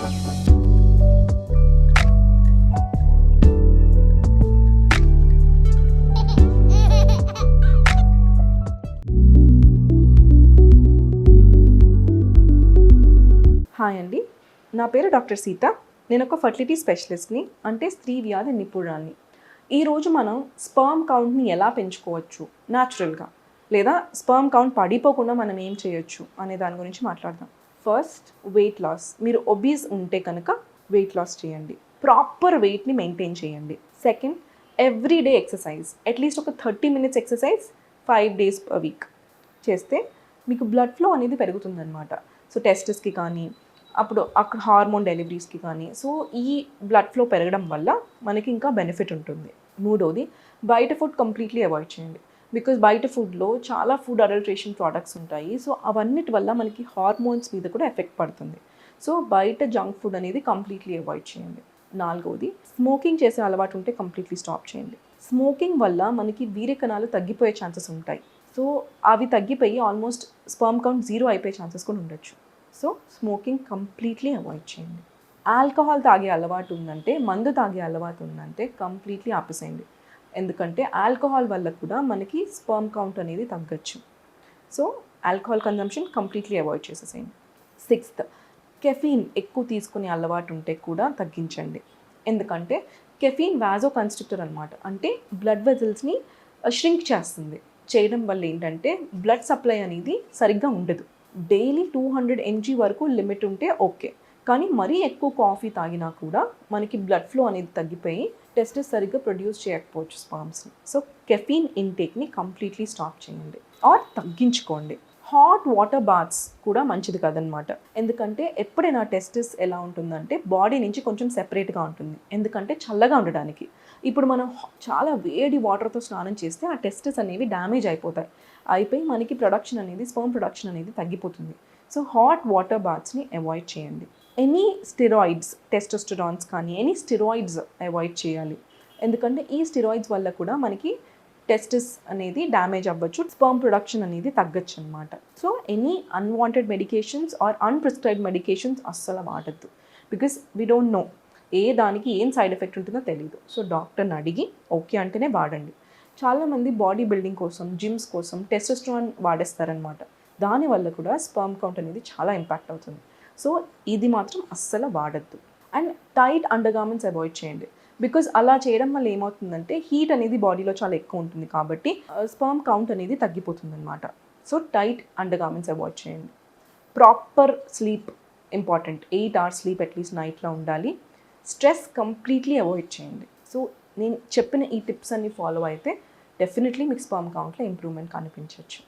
Hi అండి, నా పేరు డాక్టర్ సీత. నేను ఒక ఫర్టిలిటీ స్పెషలిస్ట్ని, అంటే స్త్రీ వ్యాధి నిపుణురాల్ని. ఈరోజు మనం స్పర్మ్ కౌంట్ని ఎలా పెంచుకోవచ్చు న్యాచురల్గా, లేదా స్పర్మ్ కౌంట్ పడిపోకుండా మనం ఏం చేయొచ్చు అనే దాని గురించి మాట్లాడదాం. First, weight loss. మీరు ఒబీస్ ఉంటే కనుక వెయిట్ లాస్ చేయండి, ప్రాపర్ వెయిట్ని మెయింటైన్ చేయండి. Second, everyday exercise. అట్లీస్ట్ ఒక 30 minutes exercise 5 days per week చేస్తే మీకు బ్లడ్ ఫ్లో అనేది పెరుగుతుందన్నమాట. సో టెస్టెస్కి కానీ, అప్పుడు అక్కడ హార్మోన్ డెలివరీస్కి కానీ, సో ఈ బ్లడ్ ఫ్లో పెరగడం వల్ల మనకి ఇంకా బెనిఫిట్ ఉంటుంది. మూడోది, బయట ఫుడ్ కంప్లీట్లీ అవాయిడ్ చేయండి. బికాజ్ బయట ఫుడ్లో చాలా ఫుడ్ అడల్ట్రేషన్ ప్రోడక్ట్స్ ఉంటాయి. సో అవన్నిటి వల్ల మనకి హార్మోన్స్ మీద కూడా ఎఫెక్ట్ పడుతుంది. సో బయట జంక్ ఫుడ్ అనేది కంప్లీట్లీ అవాయిడ్ చేయండి. నాలుగోది, స్మోకింగ్ చేసే అలవాటు ఉంటే కంప్లీట్లీ స్టాప్ చేయండి. స్మోకింగ్ వల్ల మనకి వీర్యకణాలు తగ్గిపోయే ఛాన్సెస్ ఉంటాయి. సో అవి తగ్గిపోయి ఆల్మోస్ట్ స్పర్మ్ కౌంట్ 0 అయిపోయే ఛాన్సెస్ కూడా ఉండొచ్చు. సో స్మోకింగ్ కంప్లీట్లీ అవాయిడ్ చేయండి. ఆల్కహాల్ తాగే అలవాటు ఉందంటే, మందు తాగే అలవాటు ఉందంటే కంప్లీట్లీ ఆపేసేయండి. ఎందుకంటే ఆల్కహాల్ వల్ల కూడా మనకి స్పర్మ్ కౌంట్ అనేది తగ్గచ్చు. So alcohol consumption completely avoid చేసేసేయండి. సిక్స్త్, కెఫీన్ ఎక్కువ తీసుకునే అలవాటు ఉంటే కూడా తగ్గించండి. ఎందుకంటే కెఫీన్ వాజో కన్స్ట్రిక్టర్ అనమాట, అంటే బ్లడ్ వెజల్స్ని ష్రింక్ చేస్తుంది. చేయడం వల్ల ఏంటంటే బ్లడ్ సప్లై అనేది సరిగ్గా ఉండదు. డైలీ 200 mg వరకు లిమిట్ ఉంటే ఓకే, కానీ మరీ ఎక్కువ కాఫీ తాగినా కూడా మనకి బ్లడ్ ఫ్లో అనేది తగ్గిపోయి టెస్టెస్ సరిగ్గా ప్రొడ్యూస్ చేయకపోవచ్చు స్పర్మ్స్ని. సో కెఫీన్ ఇంటేక్ని కంప్లీట్లీ స్టాప్ చేయండి ఆర్ తగ్గించుకోండి. హాట్ వాటర్ బాత్స్ కూడా మంచిది కాదనమాట. ఎందుకంటే ఎప్పుడైనా టెస్టెస్ ఎలా ఉంటుందంటే బాడీ నుంచి కొంచెం సెపరేట్గా ఉంటుంది, ఎందుకంటే చల్లగా ఉండడానికి. ఇప్పుడు మనం చాలా వేడి వాటర్తో స్నానం చేస్తే ఆ టెస్టెస్ అనేవి డ్యామేజ్ అయిపోయి మనకి ప్రొడక్షన్ అనేది, స్పర్మ్ ప్రొడక్షన్ అనేది తగ్గిపోతుంది. సో హాట్ వాటర్ బాత్స్ని అవాయిడ్ చేయండి. ఎనీ స్టెరాయిడ్స్, టెస్టోస్టెరాన్స్ కానీ ఎనీ స్టెరాయిడ్స్ అవాయిడ్ చేయాలి. ఎందుకంటే ఈ స్టెరాయిడ్స్ వల్ల కూడా మనకి టెస్టిస్ అనేది డ్యామేజ్ అవ్వచ్చు, స్పర్మ్ ప్రొడక్షన్ అనేది తగ్గచ్చు అనమాట. So any unwanted medications or unprescribed medications అస్సలు వాడద్దు. బికాస్ వీ డోంట్ నో ఏ దానికి ఏం సైడ్ ఎఫెక్ట్ ఉంటుందో తెలియదు. సో డాక్టర్ని అడిగి ఓకే అంటేనే వాడండి. చాలామంది బాడీ బిల్డింగ్ కోసం, జిమ్స్ కోసం టెస్టోస్టెరాన్ వాడేస్తారనమాట. దానివల్ల కూడా స్పర్మ్ కౌంట్ అనేది చాలా ఇంపాక్ట్ అవుతుంది. సో ఇది మాత్రం అస్సలు వాడద్దు. And tight undergarments avoid చేయండి. బికాజ్ అలా చేయడం వల్ల ఏమవుతుందంటే హీట్ అనేది బాడీలో చాలా ఎక్కువ ఉంటుంది, కాబట్టి స్పర్మ్ కౌంట్ అనేది తగ్గిపోతుంది అనమాట. So tight undergarments avoid చేయండి. Proper sleep important. 8 hours sleep at least నైట్లో ఉండాలి. స్ట్రెస్ కంప్లీట్లీ అవాయిడ్ చేయండి. సో నేను చెప్పిన ఈ టిప్స్ అన్ని ఫాలో అయితే డెఫినెట్లీ మీకు స్పర్మ్ కౌంట్లో ఇంప్రూవ్మెంట్ కనిపించవచ్చు.